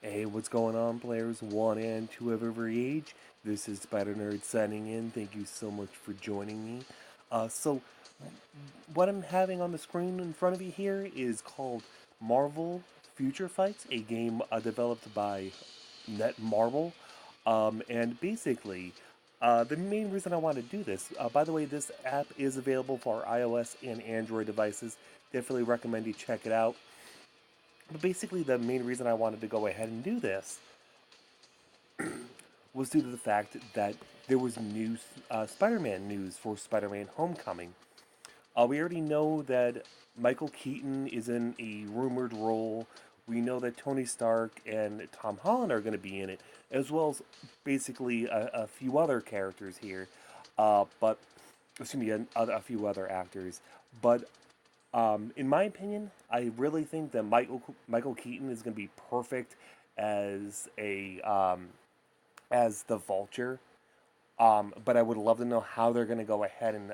Hey, what's going on, players? One and two of every age. This is Spider Nerd signing in. Thank you so much for joining me. So, what I'm having on the screen in front of you here is called Marvel Future Fights, a game developed by Netmarble. And basically, the main reason I want to do this, by the way, this app is available for iOS and Android devices. Definitely recommend you check it out. But basically, the main reason I wanted to go ahead and do this was due to the fact that there was new Spider-Man news for Spider-Man: Homecoming. We already know that Michael Keaton is in a rumored role. We know that Tony Stark and Tom Holland are going to be in it, as well as basically a few other characters here. But excuse me, a few other actors. But in my opinion, I really think that Michael Keaton is going to be perfect as a as the Vulture. But I would love to know how they're going to go ahead and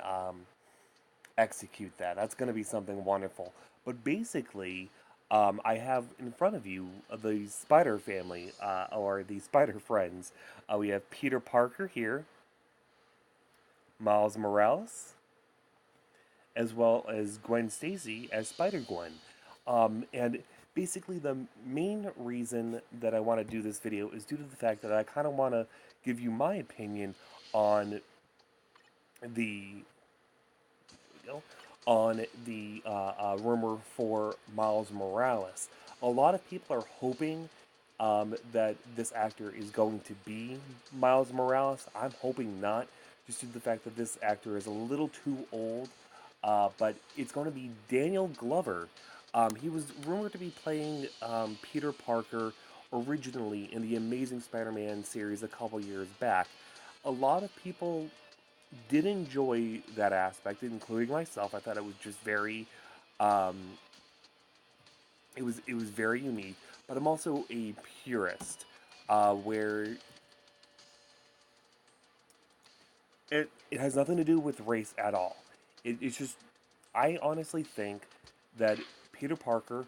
execute that. That's going to be something wonderful. But basically, I have in front of you the Spider family, or the Spider friends. We have Peter Parker here, Miles Morales, as well as Gwen Stacy as Spider Gwen. And basically, the main reason that I want to do this video is due to the fact that I kind of want to give you my opinion on the you know, rumor for Miles Morales. A lot of people are hoping that this actor is going to be Miles Morales. I'm hoping not, just due to the fact that this actor is a little too old. But it's going to be Daniel Glover. He was rumored to be playing Peter Parker originally in the Amazing Spider-Man series a couple years back. A lot of people did enjoy that aspect, including myself. I thought it was just very, um, it was very unique. But I'm also a purist, where it has nothing to do with race at all. It's just I honestly think that Peter Parker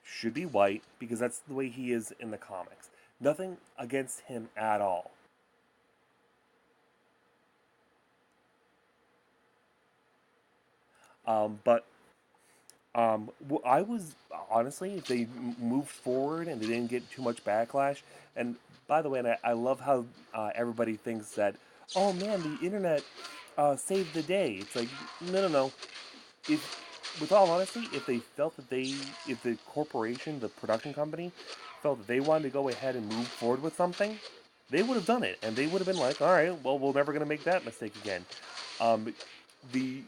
should be white because that's the way he is in the comics. Nothing against him at all. But I was honestly, if they moved forward and they didn't get too much backlash, and by the way, and I love how everybody thinks that, oh man, the internet saved the day. It's like, no, no, no. If, with all honesty, if they felt that if the corporation, the production company, felt that they wanted to go ahead and move forward with something, they would have done it, and they would have been like, all right, well, we're never going to make that mistake again. Um, the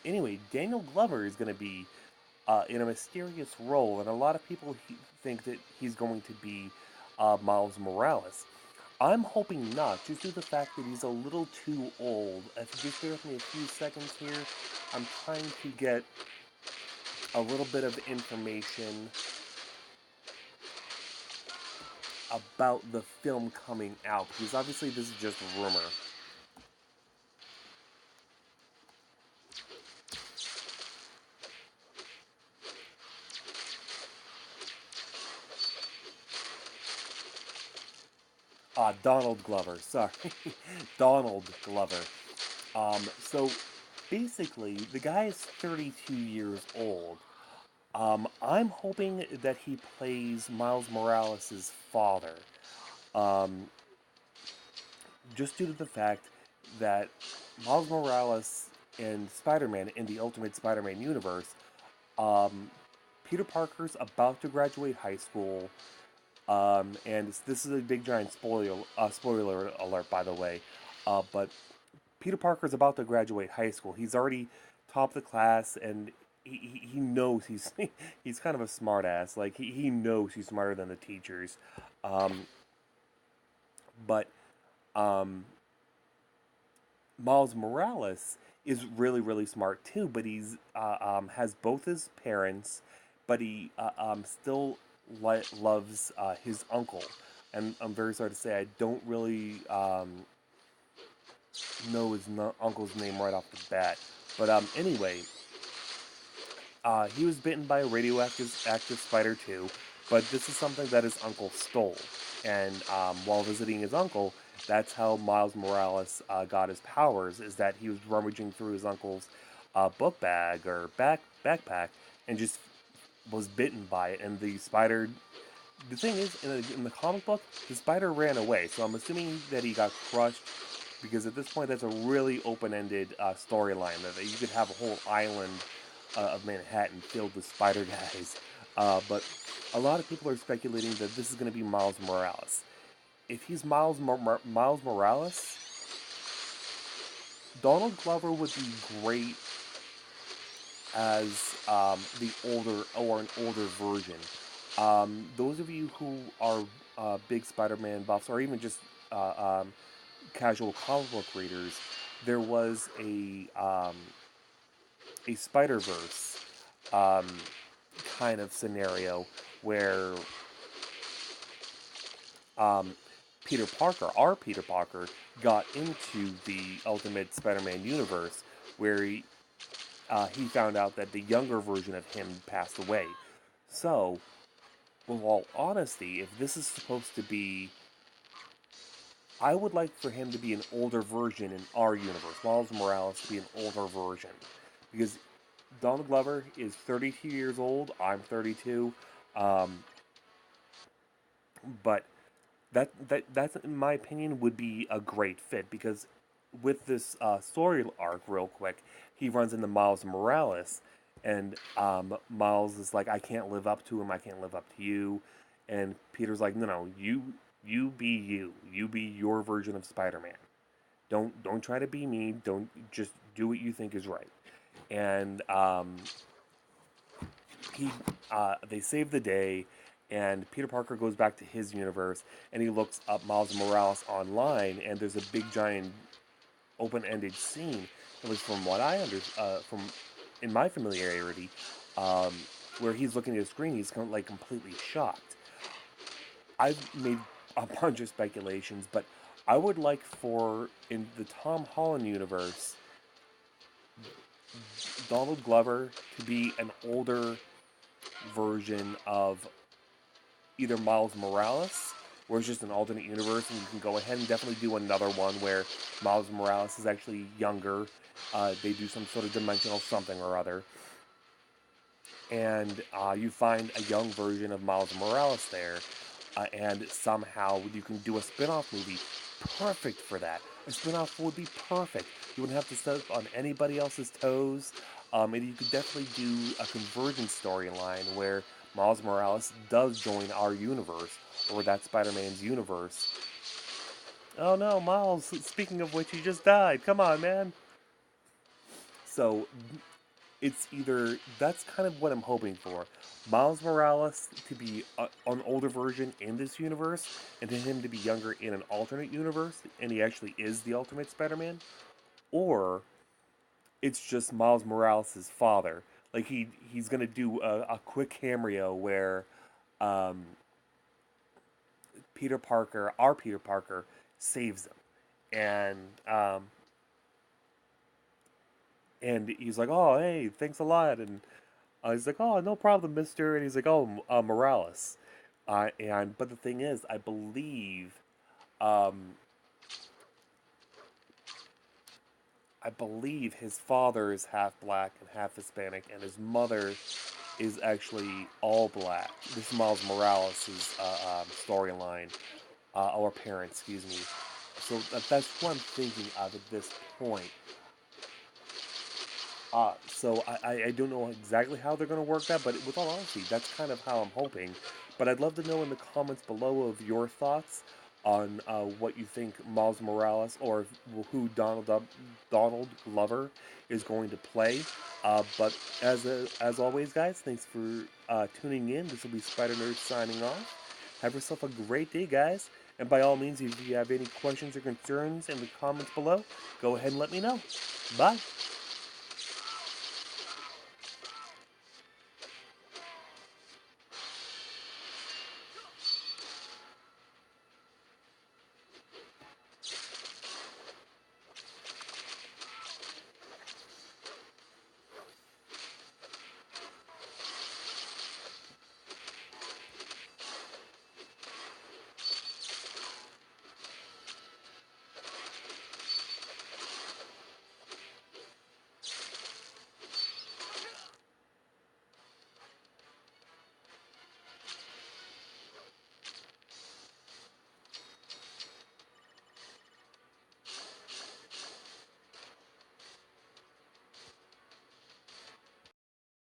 Anyway, Daniel Glover is going to be in a mysterious role, and a lot of people think that he's going to be Miles Morales. I'm hoping not, just due to the fact that he's a little too old. If you just bear with me a few seconds here, I'm trying to get a little bit of information about the film coming out, because obviously this is just rumor. Donald Glover, sorry. Donald Glover. So basically, the guy is 32 years old. I'm hoping that he plays Miles Morales' father. Um, just due to the fact that Miles Morales and Spider-Man in the Ultimate Spider-Man universe, um, Peter Parker's about to graduate high school, and this is a big giant spoiler alert, by the way. But Peter Parker's about to graduate high school. He's already top of the class, and he knows he's he's kind of a smartass. Like he knows he's smarter than the teachers. Um, but um, Miles Morales is really smart too, but he's has both his parents, but he still loves his uncle. And I'm very sorry to say I don't really know his uncle's name right off the bat. But anyway, He was bitten by a radioactive active spider too, but this is something that his uncle stole. And while visiting his uncle, that's how Miles Morales got his powers. Is that he was rummaging through his uncle's book bag or backpack and just was bitten by it. And the spider. The thing is, in the comic book, the spider ran away. So I'm assuming that he got crushed because at this point, that's a really open-ended storyline. That you could have a whole island of Manhattan filled with spider guys. But a lot of people are speculating that this is going to be Miles Morales. If he's Miles Morales, Donald Glover would be great as the older or an older version. Those of you who are big Spider-Man buffs, or even just casual comic book readers, there was a Spider Verse um, kind of scenario where um, Peter Parker, our Peter Parker, got into the Ultimate Spider-Man universe, where he found out that the younger version of him passed away. So, with all honesty, if this is supposed to be, I would like for him to be an older version in our universe. Miles Morales to be an older version, because Donald Glover is 32 years old. I'm 32. Um, but that's in my opinion would be a great fit because with this story arc, real quick, he runs into Miles Morales, and Miles is like, I can't live up to him. I can't live up to you, and Peter's like, no, you be you. You be your version of Spider-Man. Don't try to be me. Don't just do what you think is right. And he they save the day, and Peter Parker goes back to his universe, and he looks up Miles Morales online, and there's a big giant open-ended scene. It was from what I from in my familiarity, um, where he's looking at the screen, he's like completely shocked. I've made a bunch of speculations, but I would like for in the Tom Holland universe, Donald Glover to be an older version of either Miles Morales, where it's just an alternate universe, and you can go ahead and definitely do another one where Miles Morales is actually younger. They do some sort of dimensional something or other, and you find a young version of Miles Morales there, and somehow you can do a spin-off movie perfect for that. A spin-off would be perfect. You wouldn't have to step on anybody else's toes. And you could definitely do a convergence storyline where Miles Morales does join our universe, or that Spider-Man's universe. Oh no, Miles, speaking of which, he just died. Come on, man. So, it's either, that's kind of what I'm hoping for. Miles Morales to be an older version in this universe, and to him to be younger in an alternate universe, and he actually is the Ultimate Spider-Man. Or it's just Miles Morales' father. Like he's gonna do a quick cameo where um, Peter Parker, our Peter Parker, saves him, and um, and he's like, "Oh, hey, thanks a lot," and he's like, "Oh, no problem, Mister," and he's like, "Oh, Morales," and but the thing is, um, I believe his father is half black and half Hispanic, and his mother is actually all black. This is Miles Morales' storyline, or parent, excuse me. So that's what I'm thinking of at this point. So I don't know exactly how they're going to work that, but with all honesty, that's kind of how I'm hoping. But I'd love to know in the comments below of your thoughts on what you think Miles Morales or who Donald Glover is going to play. But as always, guys, thanks for tuning in. This will be Spider Nerd signing off. Have yourself a great day, guys. And by all means, if you have any questions or concerns in the comments below, go ahead and let me know. Bye.